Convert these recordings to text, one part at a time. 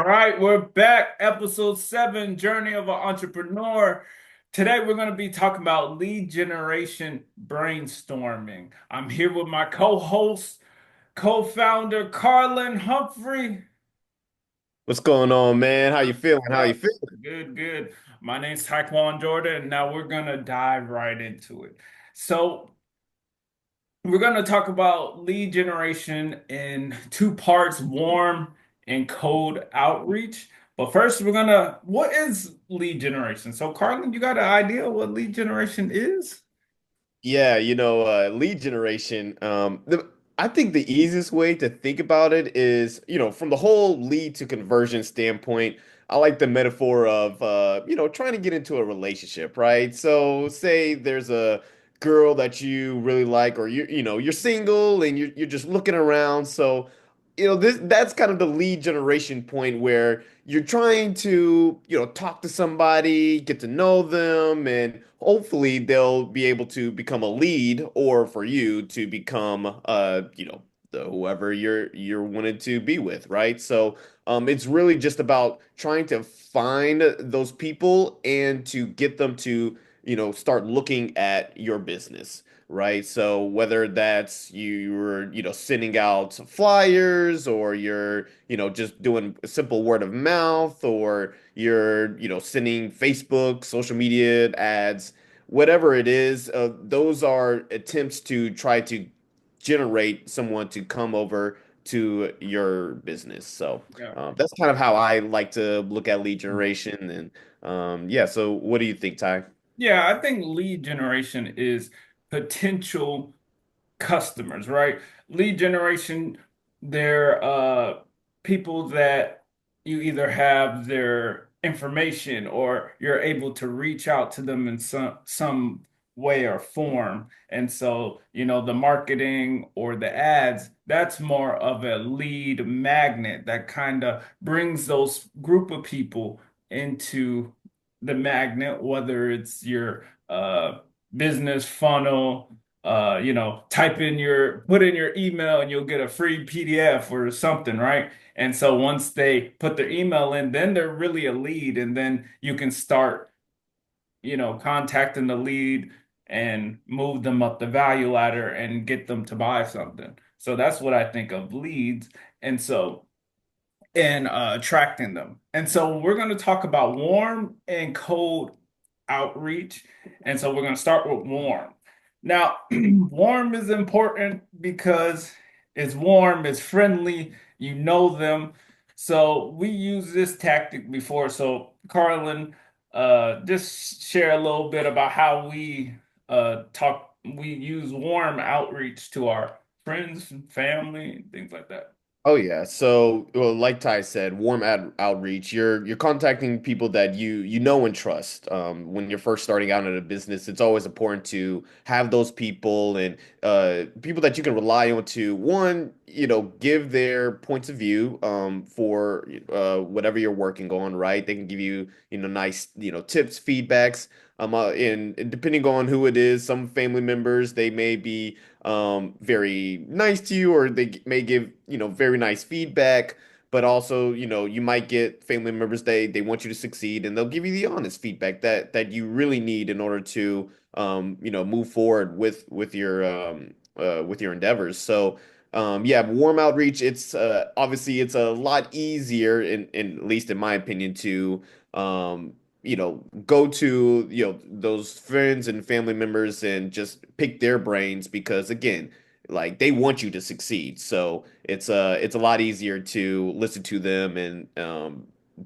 All right, we're back. Episode 7, Journey of an Entrepreneur. Today we're going to be talking about lead generation brainstorming. I'm here with my co-host, co-founder Carlin Humphrey. What's going on, man? How you feeling? How Uh, you feeling? Good, good. My name's Tyquon Jordan, and now we're going to dive right into it. So, we're going to talk about lead generation in two parts, warm and cold outreach. But first, what is lead generation? So, Carlin, you got an idea what lead generation is? Yeah, lead generation. I think the easiest way to think about it is, from the whole lead to conversion standpoint, I like the metaphor of, trying to get into a relationship, right? So, say there's a girl that you really like, or you're single and you're just looking around. So, that's kind of the lead generation point where you're trying to, talk to somebody, get to know them, and hopefully they'll be able to become a lead or for you to become whoever you're wanted to be with, right? So it's really just about trying to find those people and to get them to, start looking at your business. Right. So whether that's you're, sending out flyers or you're, just doing a simple word of mouth or you're, sending Facebook, social media ads, whatever it is, those are attempts to try to generate someone to come over to your business. So Yeah. that's kind of how I like to look at lead generation. And yeah, so what do you think, Ty? Yeah, I think lead generation is potential customers, right? Lead generation, they're people that you either have their information or you're able to reach out to them in some way or form. And so, the marketing or the ads, that's more of a lead magnet that kind of brings those group of people into the magnet, whether it's your business funnel, put in your email and you'll get a free PDF or something, right? And so once they put their email in, then they're really a lead, and then you can start, contacting the lead and move them up the value ladder and get them to buy something. So that's what I think of leads. And so and attracting them. And so we're going to talk about warm and cold outreach. And so we're going to start with warm. Now, warm is important because it's warm, it's friendly, you know them. So we used this tactic before. So Carlin, just share a little bit about how we use warm outreach to our friends and family, things like that. Oh yeah. So, well, like Ty said, warm ad outreach. You're contacting people that you know and trust. When you're first starting out in a business, it's always important to have those people and people that you can rely on to one, give their points of view for whatever you're working on, right? They can give you, nice, tips, feedbacks. And depending on who it is, some family members they may be very nice to you, or they may give, very nice feedback. But also, you might get family members they want you to succeed, and they'll give you the honest feedback that you really need in order to move forward with your endeavors. So yeah, warm outreach. It's obviously it's a lot easier, at least in my opinion, to go to, those friends and family members and just pick their brains because again, like they want you to succeed. So it's a lot easier to listen to them and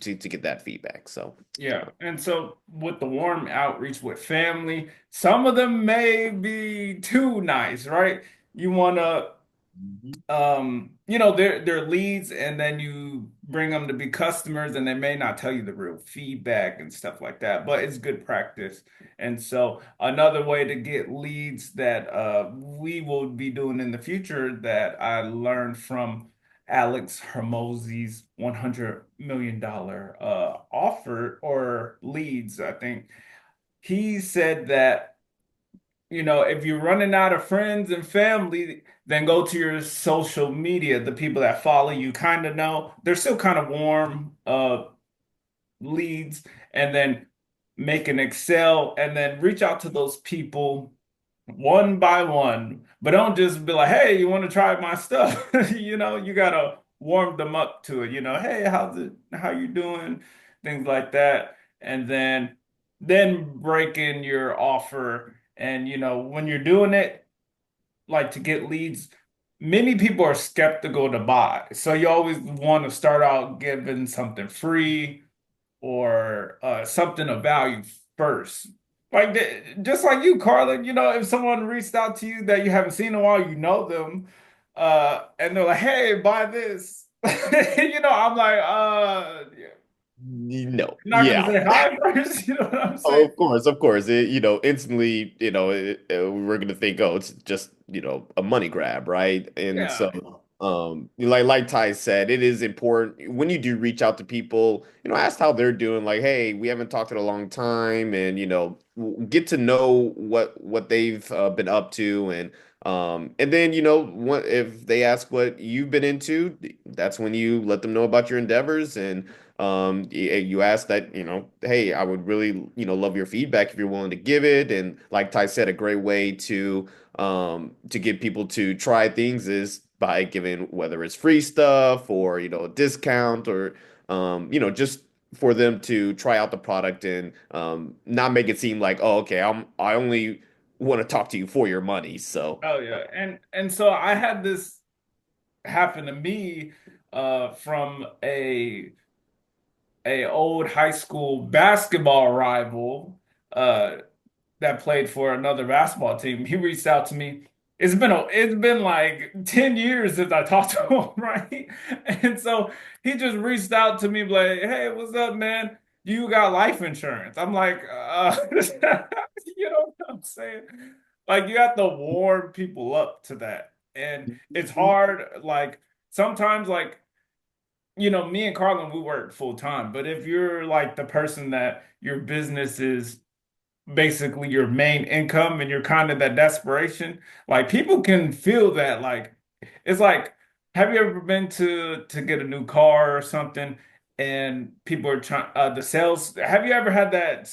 to get that feedback. So Yeah. And so with the warm outreach with family, some of them may be too nice, right? You want to Mhm. they're leads, and then you bring them to be customers, and they may not tell you the real feedback and stuff like that, but it's good practice. And so another way to get leads that we will be doing in the future that I learned from Alex Hermosi's $100 million offer or leads, I think he said that if you're running out of friends and family, then go to your social media, the people that follow you kind of know. They're still kind of warm leads, and then make an Excel and then reach out to those people one by one. But don't just be like, hey, you want to try my stuff? You gotta warm them up to it. Hey, how you doing? Things like that. And then break in your offer. And when you're doing it, like to get leads, many people are skeptical to buy. So you always want to start out giving something free or something of value first. Like just like you, Carlin, if someone reached out to you that you haven't seen in a while, you know them, and they're like, "Hey, buy this." I'm like, No, you're not gonna yeah. say hi first. You know what I'm Oh, saying? of course. Instantly, we're gonna think, oh, it's just, a money grab, right? And Yeah. so, like Ty said, it is important when you do reach out to people, ask how they're doing. Like, hey, we haven't talked in a long time, and get to know what they've been up to, and then if they ask what you've been into, that's when you let them know about your endeavors and. You ask that, hey, I would really, love your feedback if you're willing to give it. And like Ty said, a great way to get people to try things is by giving whether it's free stuff or, a discount or, just for them to try out the product and not make it seem like, oh, okay, I only want to talk to you for your money. So, Oh yeah. And so I had this happen to me from a old high school basketball rival. That played for another basketball team. He reached out to me. It's been like 10 years since I talked to him, right? And so he just reached out to me like, "Hey, what's up, man? You got life insurance?" I'm like, you know what I'm saying? Like you have to warm people up to that. And it's hard, like sometimes like me and Carlin, we work full time, but if you're like the person that your business is basically your main income and you're kind of that desperation, like people can feel that. Like it's like, have you ever been to get a new car or something and people are trying the sales, have you ever had that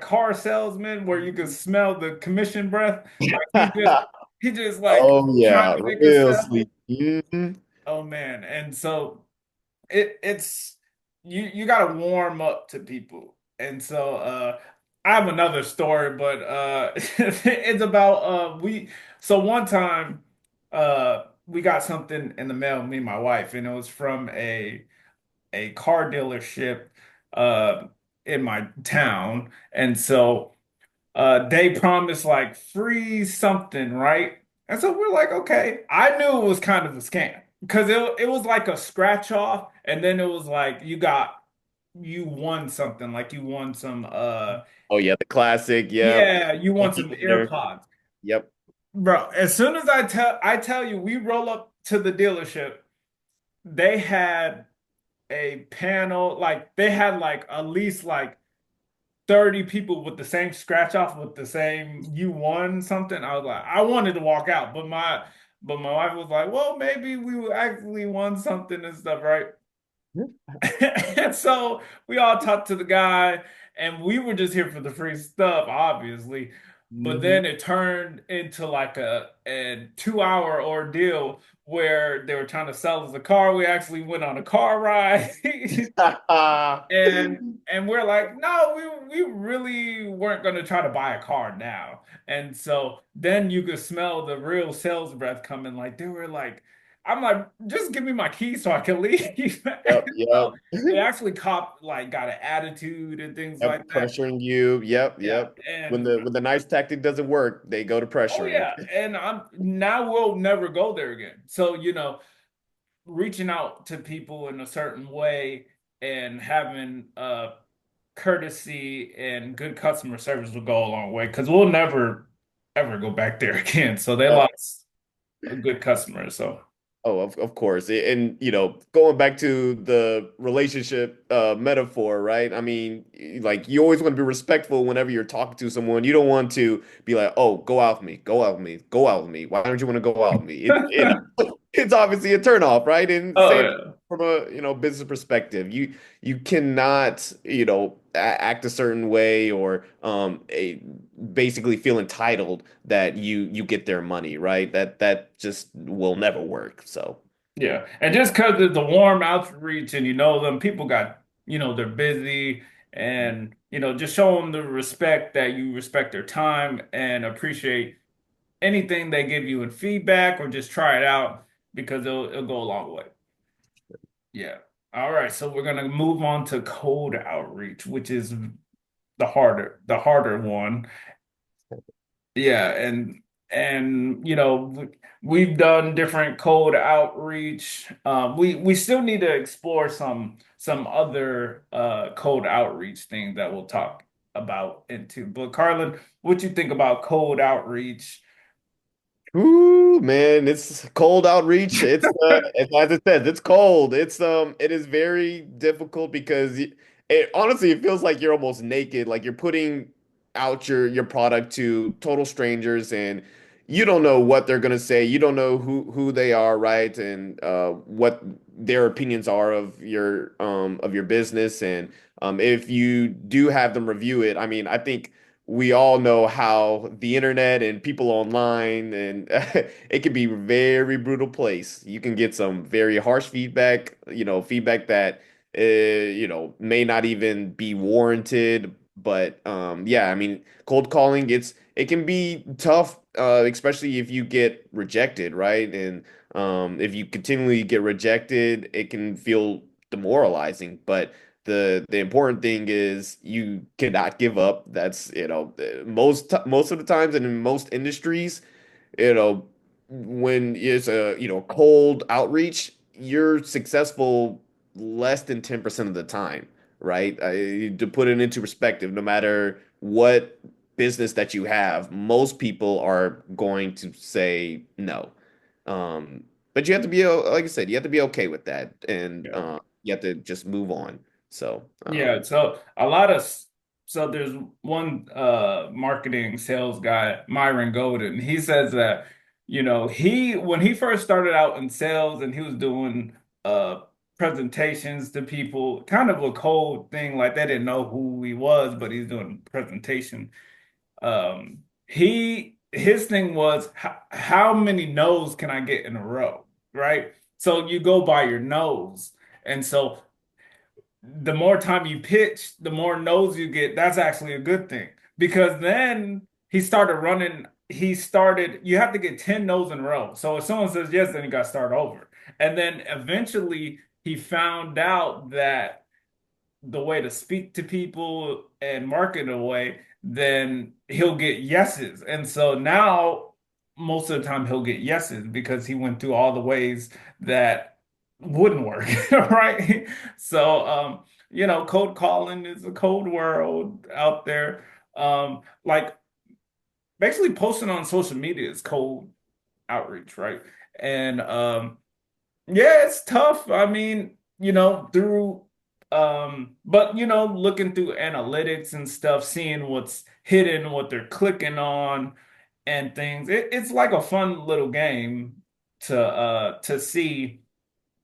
car salesman where you can smell the commission breath? Like he just like oh trying yeah, to make a real sale. sleep. Mhm. Oh man. And so it's you got to warm up to people. And so I have another story, but it's about we so one time we got something in the mail, me and my wife, and it was from a car dealership uh in my town. And so they promised like free something, right? And so we're like, okay. I knew it was kind of a scam because it was like a scratch off, and then it was like you won something, like you won some Oh yeah, the classic. Yep. yeah, you won some Monkey dinner. AirPods. Yep. Bro, as soon as I tell you, we roll up to the dealership, they had a panel, like they had like at least like 30 people with the same scratch off with the same you won something. I was like, I wanted to walk out, but my wife was like, well, maybe we actually won something and stuff, right? And so we all talked to the guy, and we were just here for the free stuff, obviously. But Hmm. then it turned into like a 2 hour ordeal where they were trying to sell us a car. We actually went on a car ride. And we're like, no, we really weren't going to try to buy a car now. And so then you could smell the real sales breath coming. Like they were like, I'm like, just give me my keys so I can leave. Yep. And Yep. so they actually got an attitude and things Yep. like that. Pressuring you. Yep. Yeah. Yep. When And the nice tactic doesn't work, they go to oh pressuring. yeah. And I'm now we'll never go there again. So, reaching out to people in a certain way and having courtesy and good customer service will go a long way because we'll never ever go back there again. So they Yep. lost a good customer. So Oh, of course. And, going back to the relationship metaphor, right? I mean, like you always want to be respectful whenever you're talking to someone. You don't want to be like, "Oh, go out with me, go out with me, go out with me. Why don't you want to go out with me?" It's obviously a turnoff, right? And Oh same yeah. from a, business perspective. You cannot, act a certain way or basically feel entitled that you get their money, right? That just will never work. So, Yeah. And just because of the warm outreach and you know them, people got, they're busy and, just show them the respect that you respect their time and appreciate anything they give you in feedback or just try it out because it'll go a long way. Yeah. All right. So we're gonna move on to cold outreach, which is the harder one. Yeah, and we've done different cold outreach. We still need to explore some other cold outreach things that we'll talk about into. But Carlin, what you think about cold outreach? ooh, man, it's cold outreach. As it says, it's cold. It is very difficult because it honestly it feels like you're almost naked, like you're putting out your product to total strangers, and you don't know what they're gonna say. You don't know who they are, right? And what their opinions are of your business, and if you do have them review it, I mean, I think we all know how the internet and people online and it can be a very brutal place. You can get some very harsh feedback, feedback that may not even be warranted. But yeah, I mean, cold calling, it can be tough, especially if you get rejected, right? And if you continually get rejected, it can feel demoralizing. But the important thing is you cannot give up. That's, most of the times and in most industries, you know, when it's a, cold outreach, you're successful less than 10% of the time, right? To put it into perspective, no matter what business that you have, most people are going to say no. But you have to be, like I said, you have to be okay with that, and Yeah. you have to just move on. So, Yeah, so so there's one marketing sales guy, Myron Golden. He says that, he when he first started out in sales and he was doing uh presentations to people, kind of a cold thing, like they didn't know who he was, but he's doing presentation. His thing was how many no's can I get in a row, right? So you go by your no's. And so the more time you pitch, the more no's you get. That's actually a good thing because then you have to get 10 no's in a row. So if someone says yes, then you got to start over. And then eventually he found out that the way to speak to people and market a way, then he'll get yeses. And so now most of the time he'll get yeses because he went through all the ways that wouldn't work, right? So cold calling is a cold world out there. Like basically posting on social media is cold outreach, right? And yeah, it's tough. I mean, but looking through analytics and stuff, seeing what's hidden, what they're clicking on and things. It's like a fun little game to see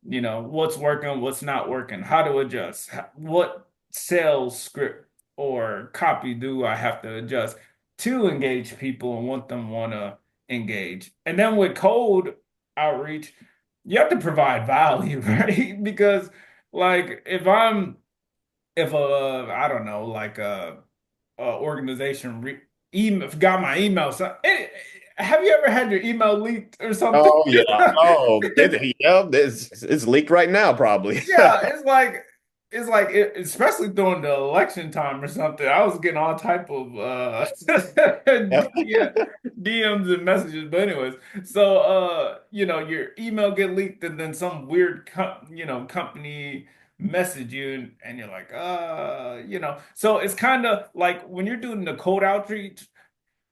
what's working, what's not working, how to adjust, what sales script or copy do I have to adjust to engage people and want to engage. And then with cold outreach, you have to provide value, right? Because like if I don't know, like a organization email got my email, so have you ever had your email leaked or something? oh yeah, oh, yeah, it's leaked right now, probably. Yeah, especially during the election time or something. I was getting all type of yeah, DMs and messages. But anyways, so your email get leaked and then some weird company message you and you're like, So it's kind of like when you're doing the cold outreach,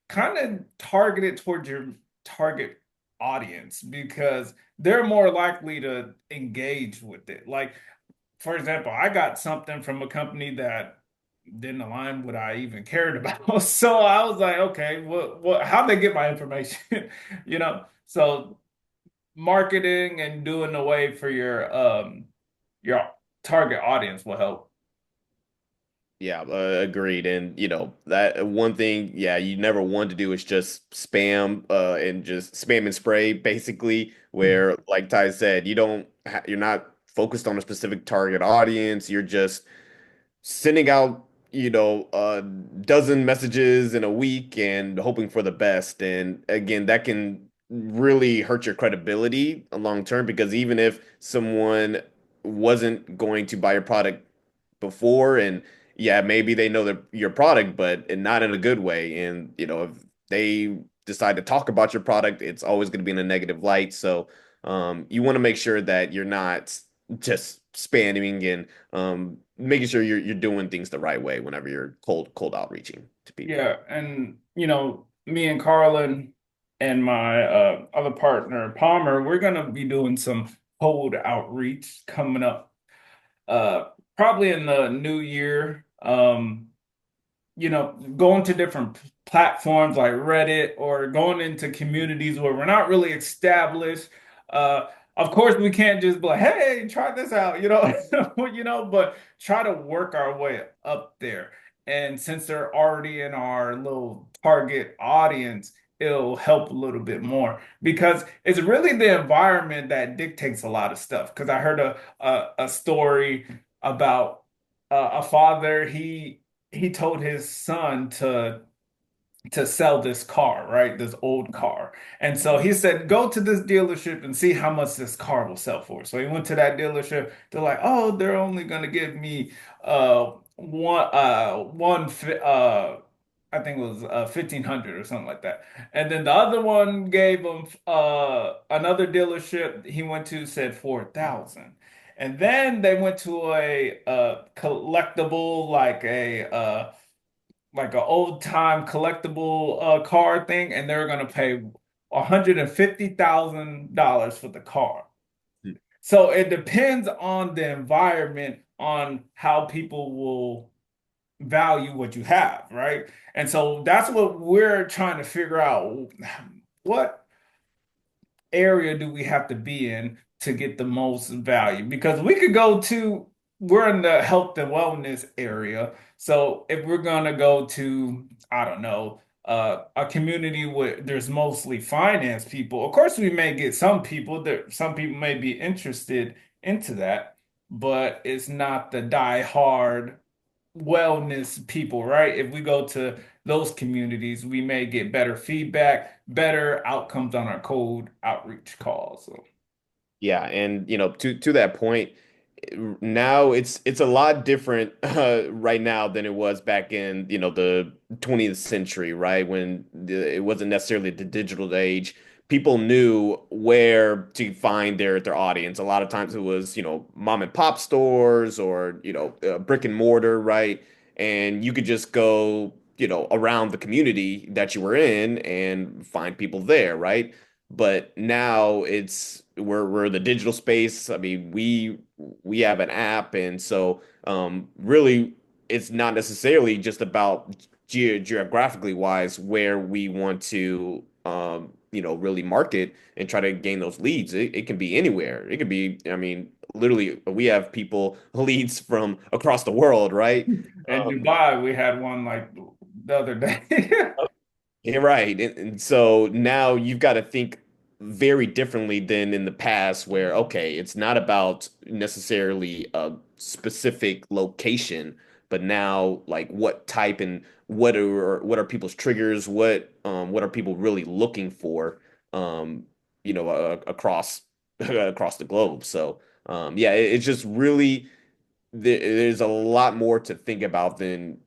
kind of targeted towards your target. audience because they're more likely to engage with it. Like, for example, I got something from a company that didn't align what I even cared about. So I was like, okay, how'd they get my information? You know? So marketing and doing the way for your target audience will help. Yeah, agreed. And that one thing, yeah, you never want to do is just spam, and just spam and spray, basically. Where, like Ty said, you're not focused on a specific target audience. You're just sending out, a dozen messages in a week and hoping for the best. And again, that can really hurt your credibility long term because even if someone wasn't going to buy your product before, and yeah, maybe they know your product, but and not in a good way. And if they decide to talk about your product, it's always going to be in a negative light. So you want to make sure that you're not just spamming and making sure you're doing things the right way whenever you're cold outreaching to people. Yeah, and me and Carlin and my other partner Palmer, we're gonna be doing some cold outreach coming up, probably in the new year. Going to different platforms like Reddit or going into communities where we're not really established. Of course, we can't just be like, "Hey, try this out," but try to work our way up there. And since they're already in our little target audience, it'll help a little bit more because it's really the environment that dictates a lot of stuff. Because I heard a story about a father. He told his son to sell this car, right? This old car. And so he said, go to this dealership and see how much this car will sell for. So he went to that dealership. They're like, oh, they're only gonna give me I think it was 1,500 or something like that. And then the other one gave him another dealership he went to said 4,000. And then they went to a collectible like an old time collectible car thing, and they're gonna pay $150,000 for the car. So it depends on the environment, on how people will value what you have, right? And so that's what we're trying to figure out. What area do we have to be in to get the most value? Because we're in the health and wellness area. So if we're gonna go to, I don't know, a community where there's mostly finance people, of course we may get some people may be interested into that, but it's not the die-hard wellness people, right? If we go to those communities, we may get better feedback, better outcomes on our cold outreach calls. So, Yeah, and to that point, now it's a lot different right now than it was back in the 20th century, right? When it wasn't necessarily the digital age. People knew where to find their audience. A lot of times it was mom and pop stores or brick and mortar, right? And you could just go around the community that you were in and find people there, right? But now we're the digital space. I mean, we have an app, and so really, it's not necessarily just about geographically wise where we want to really market and try to gain those leads. It can be anywhere. It could be, I mean, literally, we have people leads from across the world, right? in Um, Dubai, we had one like the other day. You're right. And so now you've got to think very differently than in the past, where, okay, it's not about necessarily a specific location, but now like what type and what are people's triggers? What are people really looking for across across the globe. So yeah, it's just really there's a lot more to think about than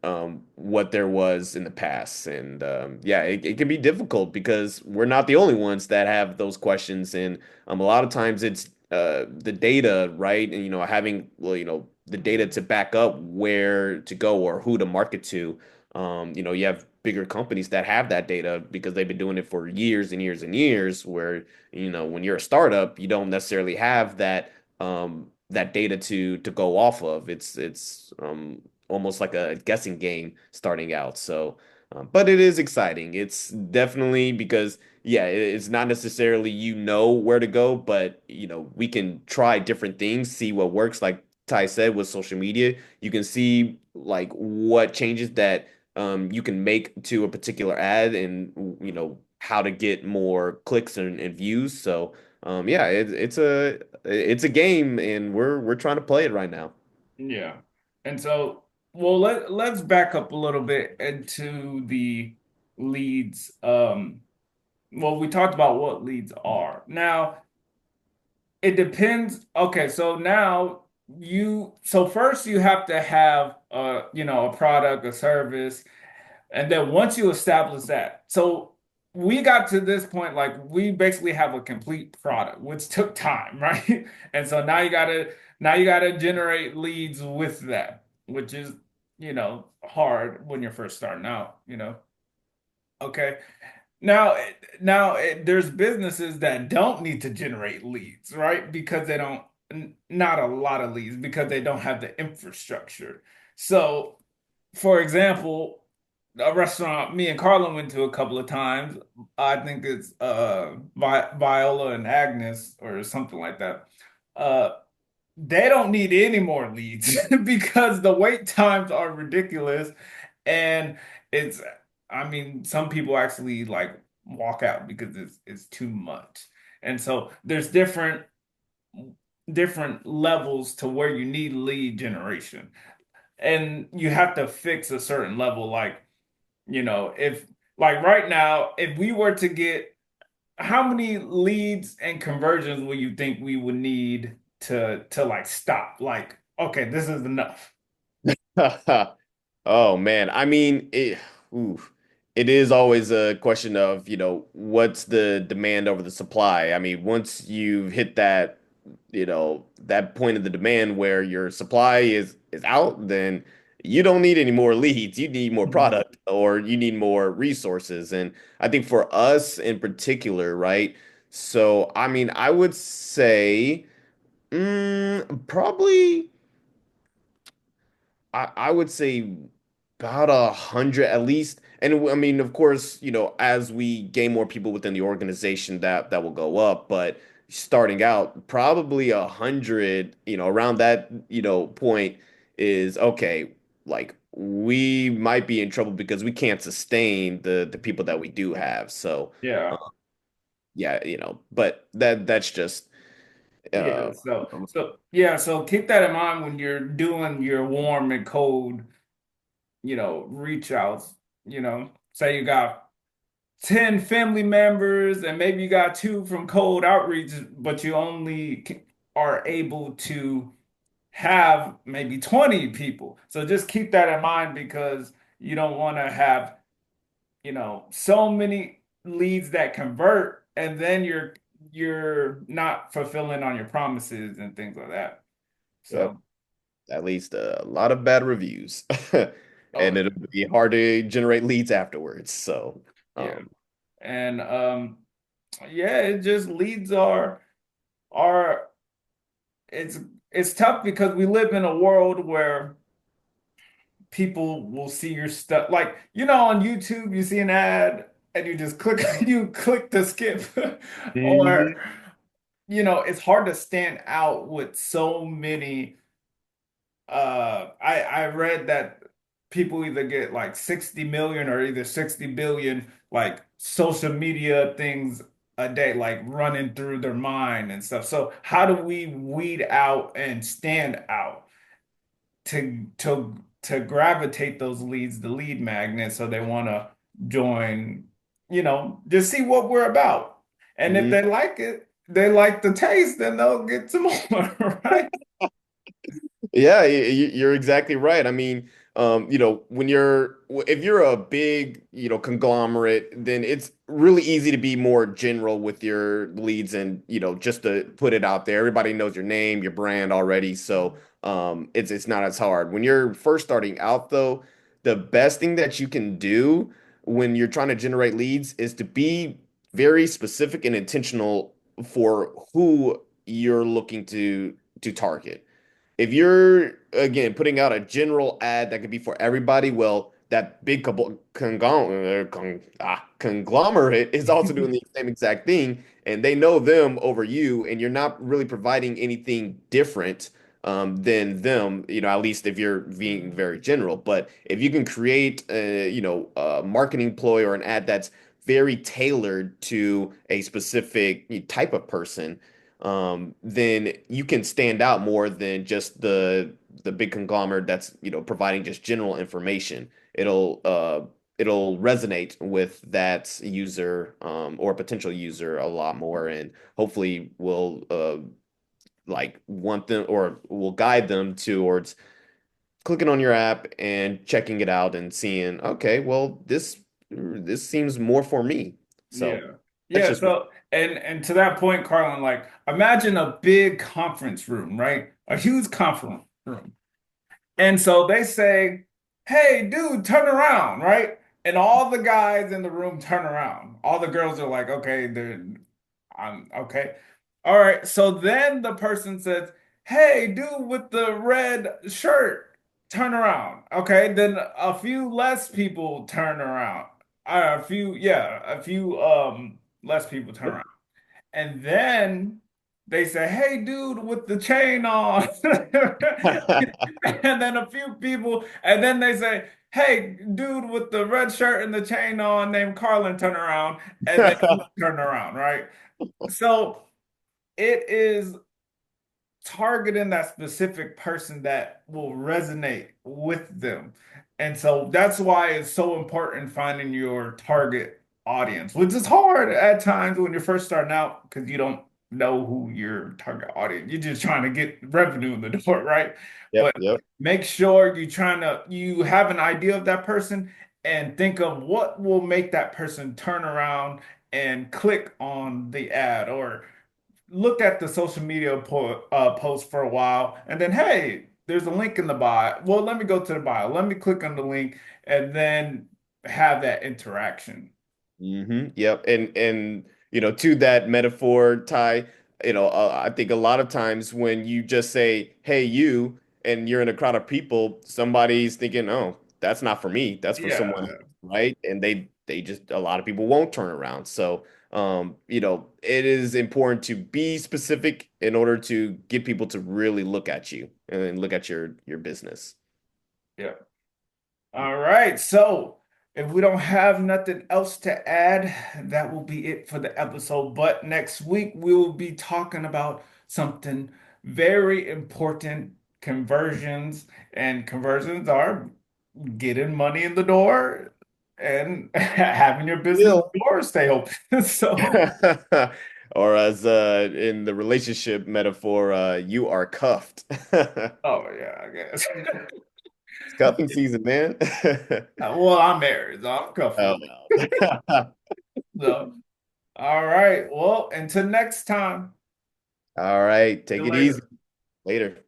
what there was in the past. And yeah, it can be difficult because we're not the only ones that have those questions. And a lot of times it's the data, right? And having the data to back up where to go or who to market to. You have bigger companies that have that data because they've been doing it for years and years and years. Where, when you're a startup, you don't necessarily have that data to go off of. It's almost like a guessing game starting out. So, but it is exciting. It's definitely because yeah, it's not necessarily where to go, but we can try different things, see what works. Like Ty said with social media, you can see like what changes that you can make to a particular ad, and how to get more clicks and views. So yeah, it's a game, and we're trying to play it right now. Yeah. And so, well, let's back up a little bit into the leads. Well, we talked about what leads are. Now, it depends. Okay, so now so first you have to have a product, a service, and then once you establish that, so we got to this point, like we basically have a complete product, which took time, right? And so now you gotta generate leads with that, which is, hard when you're first starting out. Okay. There's businesses that don't need to generate leads, right? Because they don't, not a lot of leads, because they don't have the infrastructure. So, for example, a restaurant me and Carlin went to a couple of times. I think it's Viola and Agnes or something like that. Uh, they don't need any more leads because the wait times are ridiculous, and it's, I mean, some people actually like walk out because it's too much. And so there's different levels to where you need lead generation. And you have to fix a certain level, like, if like right now, if we were to get, how many leads and conversions will you think we would need to like stop? Like, okay, this is enough. Oh man, I mean, oof. It is always a question of, what's the demand over the supply. I mean, once you've hit that point of the demand where your supply is out, then you don't need any more leads. You need more Mhm. product, or you need more resources. And I think for us in particular, right? So, I mean, I would say probably. I would say about 100 at least. And I mean, of course, as we gain more people within the organization, that will go up. But starting out, probably 100, around that, point is okay. Like we might be in trouble because we can't sustain the people that we do have. So Yeah. yeah, but that's just Yeah. uh So keep that in mind when you're doing your warm and cold, reach outs. Say you got 10 family members and maybe you got two from cold outreach, but you only are able to have maybe 20 people. So just keep that in mind because you don't want to have, so many leads that convert and then you're not fulfilling on your promises and things like that. yep, So, at least a lot of bad reviews. oh And it'll be hard to generate leads afterwards. So, yeah. um, And yeah, it just leads are it's it's tough because we live in a world where people will see your stuff. Like, on YouTube, you see an ad and you just click, you click to skip. Or, Mhm. it's hard to stand out with so many. I read that people either get like 60 million or either 60 billion like social media things a day, like running through their mind and stuff. So how do we weed out and stand out to gravitate those leads, the lead magnet, so they want to join, just see what we're about. And if Mhm. they like it, they like the taste, then they'll get some more, right? Yeah, you're exactly right. I mean, if you're a big, conglomerate, then it's really easy to be more general with your leads, and, just to put it out there. Everybody knows your name, your brand already, so it's not as hard. When you're first starting out, though, the best thing that you can do, when you're trying to generate leads is to be very specific and intentional for who you're looking to target. If you're again putting out a general ad that could be for everybody, well, that big conglomerate is also doing the same exact thing, and they know them over you, and you're not really providing anything different than them. At least if you're being very general. But if you can create, a marketing ploy or an ad that's very tailored to a specific type of person, then you can stand out more than just the big conglomerate that's providing just general information. It'll resonate with that user or potential user a lot more, and hopefully will like want them or will guide them towards clicking on your app and checking it out and seeing, okay, well, this seems more for me. So Yeah. that's Yeah, just one. so and to that point, Carlin, like imagine a big conference room, right? A huge conference room. And so they say, "Hey, dude, turn around," right? And all the guys in the room turn around. All the girls are like, "Okay, I'm okay." All right. So then the person says, "Hey, dude with the red shirt, turn around." Okay. Then a few less people turn around. A few less people turn around. And then they say, "Hey, dude with the chain on." And then a few people, and then they say, "Hey, dude with the red shirt and the chain on named Carlin, turn around." And then you turn around, right? So it is targeting that specific person that will resonate with them. And so that's why it's so important finding your target audience, which is hard at times when you're first starting out because you don't know who your target audience. You're just trying to get revenue in the door, right? Yep, But yep. make sure you have an idea of that person and think of what will make that person turn around and click on the ad or look at the social media post for a while, and then hey, there's a link in the bio. Well, let me go to the bio. Let me click on the link, and then have that interaction. Yep. And to that metaphor, Ty, I think a lot of times when you just say, "Hey, you," and you're in a crowd of people, somebody's thinking, "Oh, that's not for me. That's for someone else," Yeah, right? And they just a lot of people won't turn around. So, it is important to be specific in order to get people to really look at you and look at your business. yeah. All right. So if we don't have nothing else to add, that will be it for the episode. But next week, we will be talking about something very important, conversions. And conversions are getting money in the door and having your business Still. door stay open. So, Or as in the relationship metaphor, you are cuffed. oh yeah, I guess. It's cuffing season, man. Well, I'm married, so I'm Oh, comfortable. no. So, all right. Well, until next time. All right, See take you it easy. later. Later.